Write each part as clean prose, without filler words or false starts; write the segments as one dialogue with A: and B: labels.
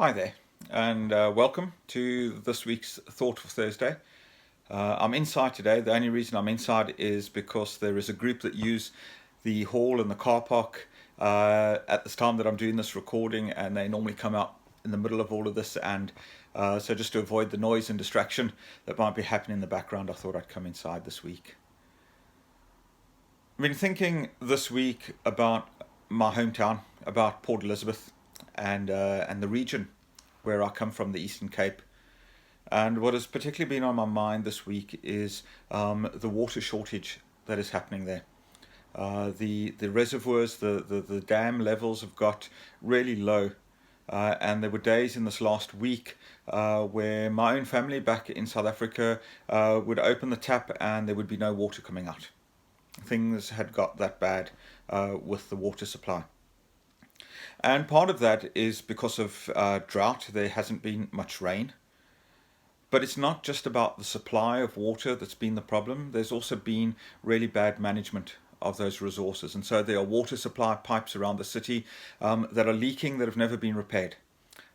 A: Hi there, and welcome to this week's Thought for Thursday. I'm inside today. The only reason I'm inside is because there is a group that use the hall and the car park at this time that I'm doing this recording, and they normally come out in the middle of all of this. And so, just to avoid the noise and distraction that might be happening in the background, I thought I'd come inside this week. I've been thinking this week about my hometown, about Port Elizabeth, and the region where I come from, the Eastern Cape. And what has particularly been on my mind this week is the water shortage that is happening there. The reservoirs, the dam levels have got really low. And there were days in this last week where my own family back in South Africa would open the tap and there would be no water coming out. Things had got that bad with the water supply. And part of that is because of drought. There hasn't been much rain. But it's not just about the supply of water that's been the problem. There's also been really bad management of those resources. And so there are water supply pipes around the city that are leaking that have never been repaired.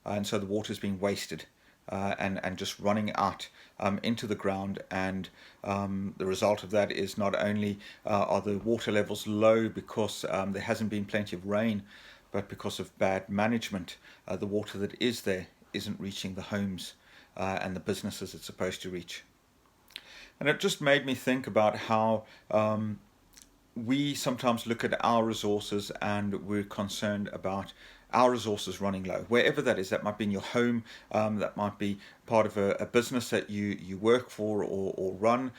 A: And so the water's being wasted and just running out into the ground. And the result of that is not only are the water levels low because there hasn't been plenty of rain, but because of bad management, the water that is there isn't reaching the homes and the businesses it's supposed to reach. And it just made me think about how we sometimes look at our resources and we're concerned about our resources running low, wherever that is. That might be in your home, that might be part of a business that you work for or run.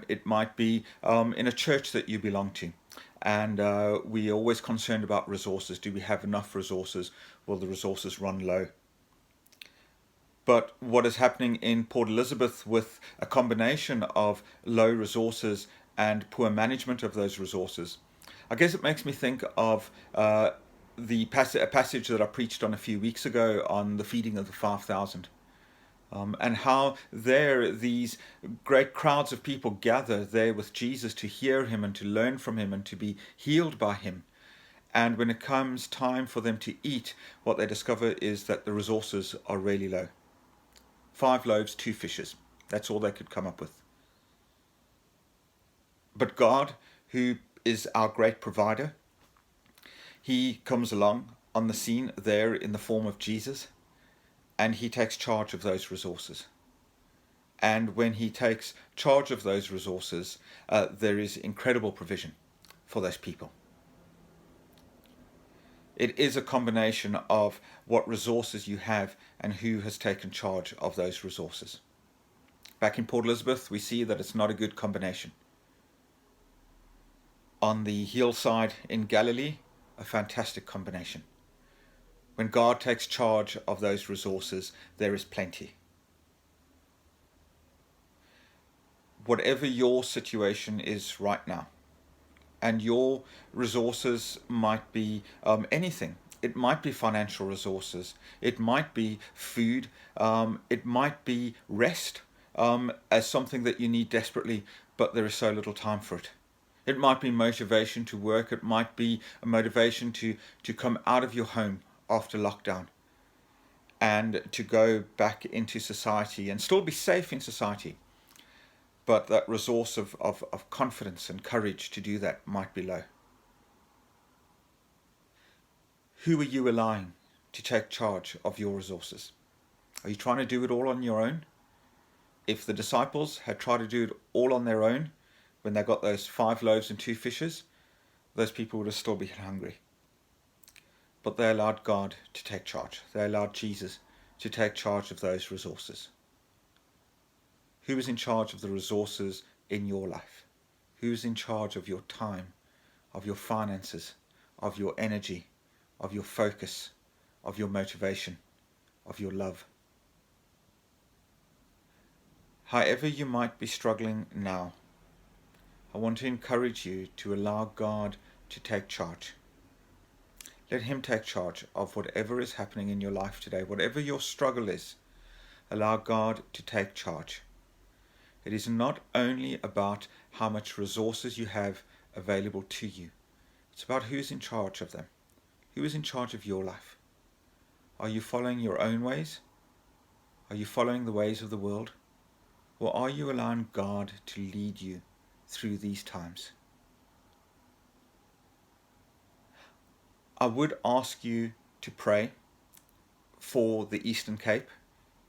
A: It might be in a church that you belong to. And we're always concerned about resources. Do we have enough resources? Will the resources run low? But what is happening in Port Elizabeth with a combination of low resources and poor management of those resources, I guess it makes me think of a passage that I preached on a few weeks ago on the feeding of the 5,000. And how there these great crowds of people gather there with Jesus to hear him and to learn from him and to be healed by him. And when it comes time for them to eat, what they discover is that the resources are really low. 5 loaves, 2 fishes. That's all they could come up with. But God, who is our great provider, he comes along on the scene there in the form of Jesus, and he takes charge of those resources. And when he takes charge of those resources, there is incredible provision for those people. It is a combination of what resources you have and who has taken charge of those resources. Back in Port Elizabeth, we see that it's not a good combination. On the hillside in Galilee, a fantastic combination. When God takes charge of those resources, there is plenty. Whatever your situation is right now, and your resources might be anything. It might be financial resources. It might be food. It might be rest as something that you need desperately, but there is so little time for it. It might be motivation to work. It might be a motivation to come out of your home after lockdown and to go back into society and still be safe in society. But that resource of confidence and courage to do that might be low. Who are you allowing to take charge of your resources? Are you trying to do it all on your own? If the disciples had tried to do it all on their own, when they got those 5 loaves and 2 fishes, those people would have still been hungry. But they allowed God to take charge. They allowed Jesus to take charge of those resources. Who is in charge of the resources in your life? Who's in charge of your time, of your finances, of your energy, of your focus, of your motivation, of your love? However you might be struggling now, I want to encourage you to allow God to take charge. Let him take charge of whatever is happening in your life today. Whatever your struggle is, allow God to take charge. It is not only about how much resources you have available to you. It's about who's in charge of them. Who is in charge of your life? Are you following your own ways? Are you following the ways of the world? Or are you allowing God to lead you through these times? I would ask you to pray for the Eastern Cape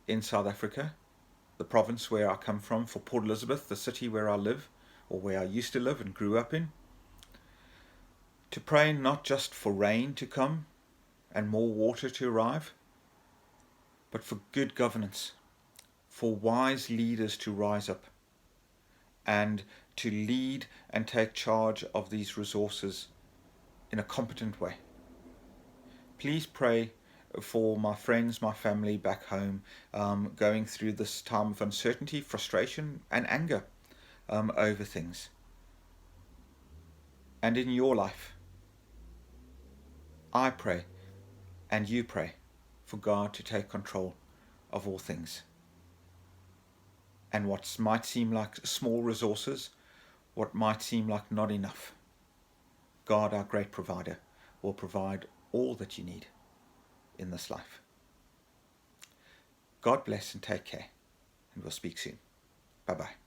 A: in South Africa, the province where I come from, for Port Elizabeth, the city where I live, or where I used to live and grew up in. To pray not just for rain to come and more water to arrive, but for good governance, for wise leaders to rise up and to lead and take charge of these resources in a competent way. Please pray for my friends, my family back home, going through this time of uncertainty, frustration, and anger over things. And in your life, I pray and you pray for God to take control of all things. And what might seem like small resources, what might seem like not enough, God, our great provider, will provide all that you need in this life. God bless and take care, and we'll speak soon. Bye-bye.